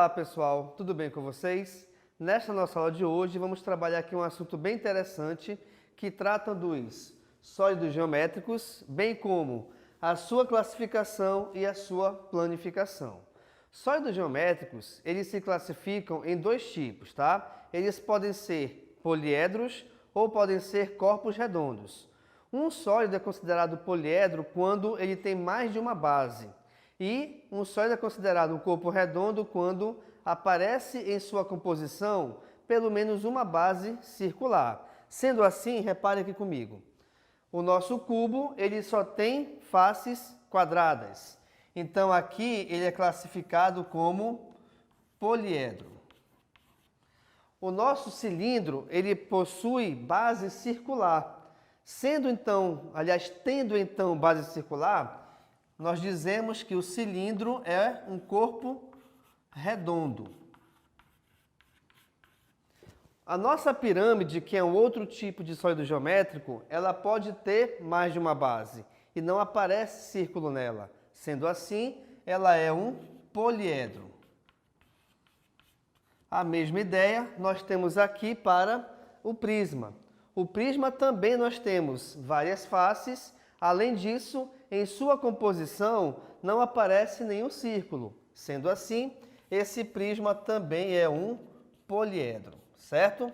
Olá pessoal, tudo bem com vocês? Nesta nossa aula de hoje vamos trabalhar aqui um assunto bem interessante que trata dos sólidos geométricos, bem como a sua classificação e a sua planificação. Sólidos geométricos, eles se classificam em dois tipos, tá? Eles podem ser poliedros ou podem ser corpos redondos. Um sólido é considerado poliedro quando ele tem mais de uma base. E um sólido é considerado um corpo redondo quando aparece em sua composição pelo menos uma base circular. Sendo assim, repare aqui comigo. O nosso cubo ele só tem faces quadradas. Então aqui ele é classificado como poliedro. O nosso cilindro ele possui base circular. Tendo então base circular, nós dizemos que o cilindro é um corpo redondo. A nossa pirâmide, que é um outro tipo de sólido geométrico, ela pode ter mais de uma base e não aparece círculo nela. Sendo assim, ela é um poliedro. A mesma ideia nós temos aqui para o prisma. O prisma também nós temos várias faces. Além disso, em sua composição não aparece nenhum círculo. Sendo assim, esse prisma também é um poliedro, certo?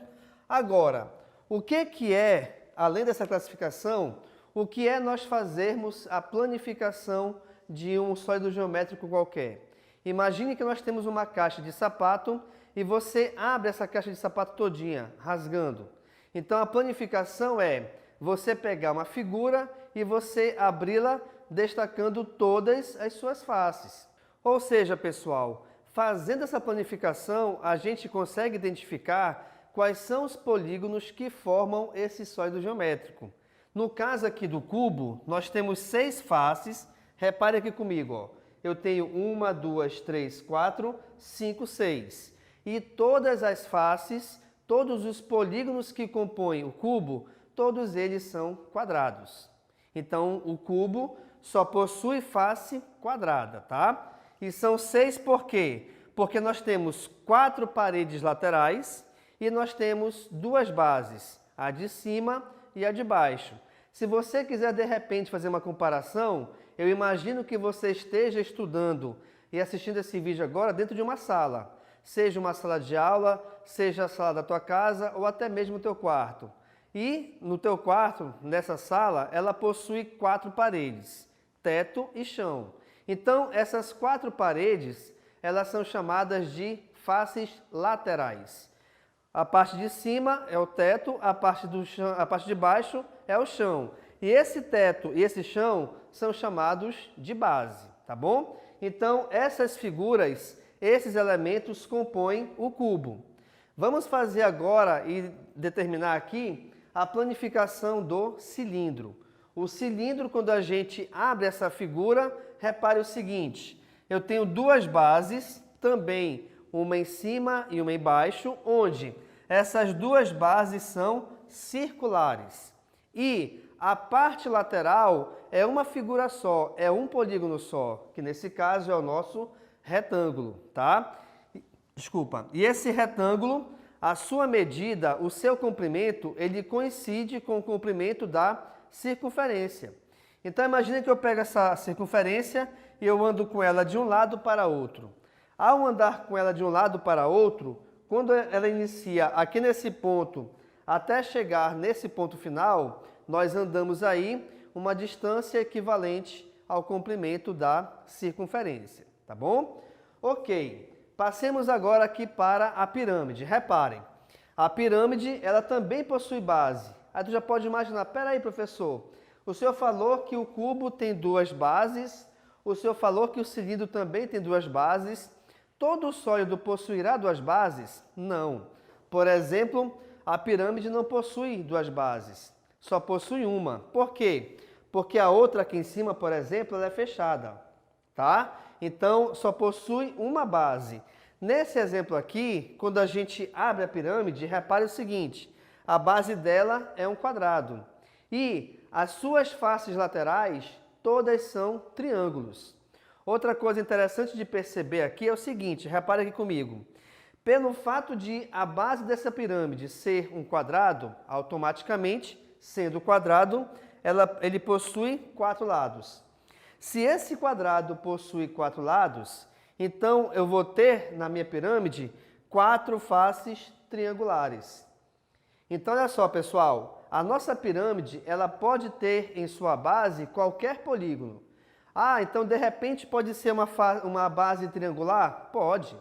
Agora, o que é, além dessa classificação, o que é nós fazermos a planificação de um sólido geométrico qualquer? Imagine que nós temos uma caixa de sapato e você abre essa caixa de sapato todinha, rasgando. Então a planificação é você pegar uma figura e você abri-la destacando todas as suas faces. Ou seja, pessoal, fazendo essa planificação, a gente consegue identificar quais são os polígonos que formam esse sólido geométrico. No caso aqui do cubo, nós temos 6 faces. Repare aqui comigo, ó. Eu tenho 1, 2, 3, 4, 5, 6. E todas as faces, todos os polígonos que compõem o cubo, todos eles são quadrados. Então, o cubo só possui face quadrada, tá? E são 6 por quê? Porque nós temos 4 paredes laterais e nós temos 2 bases, a de cima e a de baixo. Se você quiser, de repente, fazer uma comparação, eu imagino que você esteja estudando e assistindo esse vídeo agora dentro de uma sala. Seja uma sala de aula, seja a sala da tua casa ou até mesmo o teu quarto. E no teu quarto, nessa sala, ela possui 4 paredes, teto e chão. Então, essas 4 paredes, elas são chamadas de faces laterais. A parte de cima é o teto, a parte de baixo é o chão. E esse teto e esse chão são chamados de base, tá bom? Então, essas figuras, esses elementos compõem o cubo. Vamos fazer agora e determinar aqui a planificação do cilindro. O cilindro, quando a gente abre essa figura, repare o seguinte, eu tenho 2 bases, também uma em cima e uma embaixo, onde essas 2 bases são circulares. E a parte lateral é uma figura só, é um polígono só, que nesse caso é o nosso retângulo, tá? Desculpa. E esse retângulo, a sua medida, o seu comprimento, ele coincide com o comprimento da circunferência. Então imagine que eu pego essa circunferência e eu ando com ela de um lado para outro. Ao andar com ela de um lado para outro, quando ela inicia aqui nesse ponto até chegar nesse ponto final, nós andamos aí uma distância equivalente ao comprimento da circunferência, tá bom? Ok. Passemos agora aqui para a pirâmide. Reparem, a pirâmide ela também possui base. Aí tu já pode imaginar, peraí professor, o senhor falou que o cubo tem 2 bases, o senhor falou que o cilindro também tem 2 bases, todo sólido possuirá 2 bases? Não. Por exemplo, a pirâmide não possui 2 bases, só possui uma. Por quê? Porque a outra aqui em cima, por exemplo, ela é fechada, tá? Então, só possui uma base. Nesse exemplo aqui, quando a gente abre a pirâmide, repare o seguinte, a base dela é um quadrado. E as suas faces laterais, todas são triângulos. Outra coisa interessante de perceber aqui é o seguinte, repare aqui comigo. Pelo fato de a base dessa pirâmide ser um quadrado, automaticamente, sendo quadrado, ele possui 4 lados. Se esse quadrado possui 4 lados, então eu vou ter na minha pirâmide 4 faces triangulares. Então olha só, pessoal, a nossa pirâmide ela pode ter em sua base qualquer polígono. Ah, então de repente pode ser uma base triangular? Pode.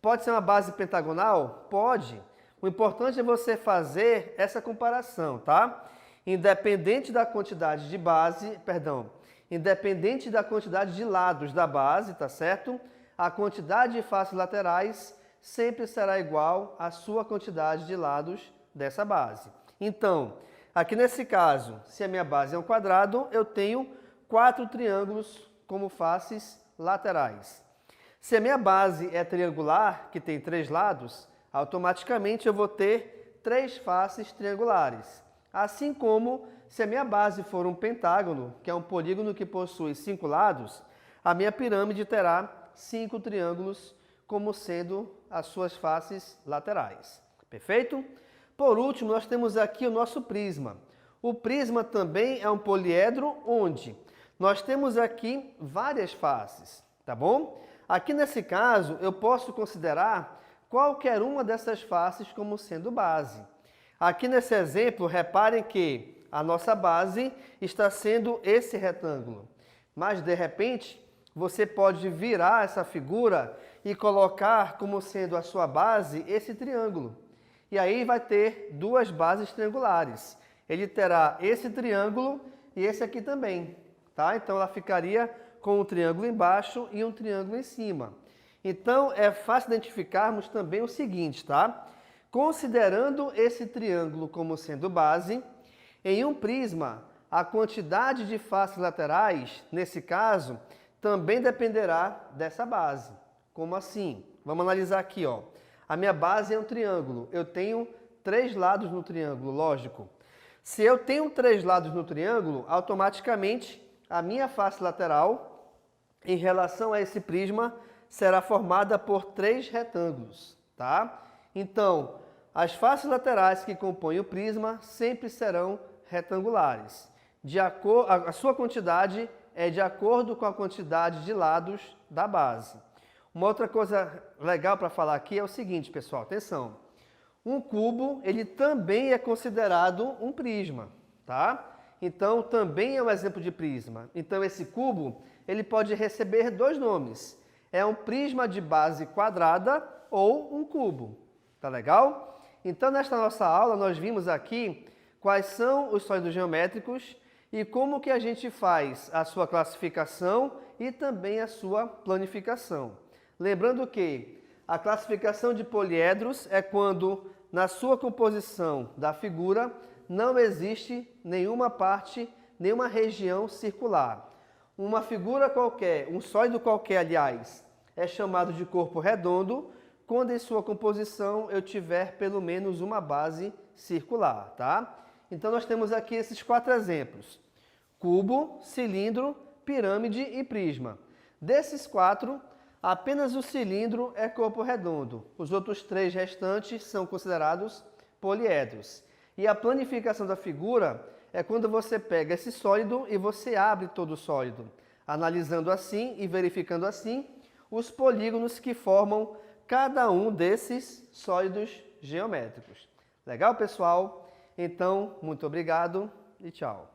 Pode ser uma base pentagonal? Pode. O importante é você fazer essa comparação, tá? Independente da quantidade de independente da quantidade de lados da base, tá certo? A quantidade de faces laterais sempre será igual à sua quantidade de lados dessa base. Então, aqui nesse caso, se a minha base é um quadrado, eu tenho 4 triângulos como faces laterais. Se a minha base é triangular, que tem 3 lados, automaticamente eu vou ter 3 faces triangulares. Assim como, se a minha base for um pentágono, que é um polígono que possui 5 lados, a minha pirâmide terá 5 triângulos como sendo as suas faces laterais. Perfeito? Por último, nós temos aqui o nosso prisma. O prisma também é um poliedro onde nós temos aqui várias faces, tá bom? Aqui nesse caso, eu posso considerar qualquer uma dessas faces como sendo base. Aqui nesse exemplo, reparem que a nossa base está sendo esse retângulo. Mas, de repente, você pode virar essa figura e colocar como sendo a sua base esse triângulo. E aí vai ter 2 bases triangulares. Ele terá esse triângulo e esse aqui também. Tá? Então, ela ficaria com um triângulo embaixo e um triângulo em cima. Então, é fácil identificarmos também o seguinte, tá? Considerando esse triângulo como sendo base, em um prisma, a quantidade de faces laterais, nesse caso, também dependerá dessa base. Como assim? Vamos analisar aqui, ó. A minha base é um triângulo. Eu tenho 3 lados no triângulo, lógico. Se eu tenho 3 lados no triângulo, automaticamente a minha face lateral, em relação a esse prisma, será formada por 3 retângulos, tá? Então, as faces laterais que compõem o prisma sempre serão retangulares. A sua quantidade é de acordo com a quantidade de lados da base. Uma outra coisa legal para falar aqui é o seguinte, pessoal, atenção. Um cubo, ele também é considerado um prisma, tá? Então, também é um exemplo de prisma. Então, esse cubo, ele pode receber 2 nomes. É um prisma de base quadrada ou um cubo. Tá legal? Então, nesta nossa aula, nós vimos aqui quais são os sólidos geométricos e como que a gente faz a sua classificação e também a sua planificação. Lembrando que a classificação de poliedros é quando, na sua composição da figura, não existe nenhuma parte, nenhuma região circular. Uma figura qualquer, um sólido qualquer, aliás, é chamado de corpo redondo, quando em sua composição eu tiver pelo menos uma base circular, tá? Então nós temos aqui esses 4 exemplos: cubo, cilindro, pirâmide e prisma. Desses 4, apenas o cilindro é corpo redondo. Os outros 3 restantes são considerados poliedros. E a planificação da figura é quando você pega esse sólido e você abre todo o sólido, analisando assim e verificando assim os polígonos que formam cada um desses sólidos geométricos. Legal, pessoal? Então, muito obrigado e tchau.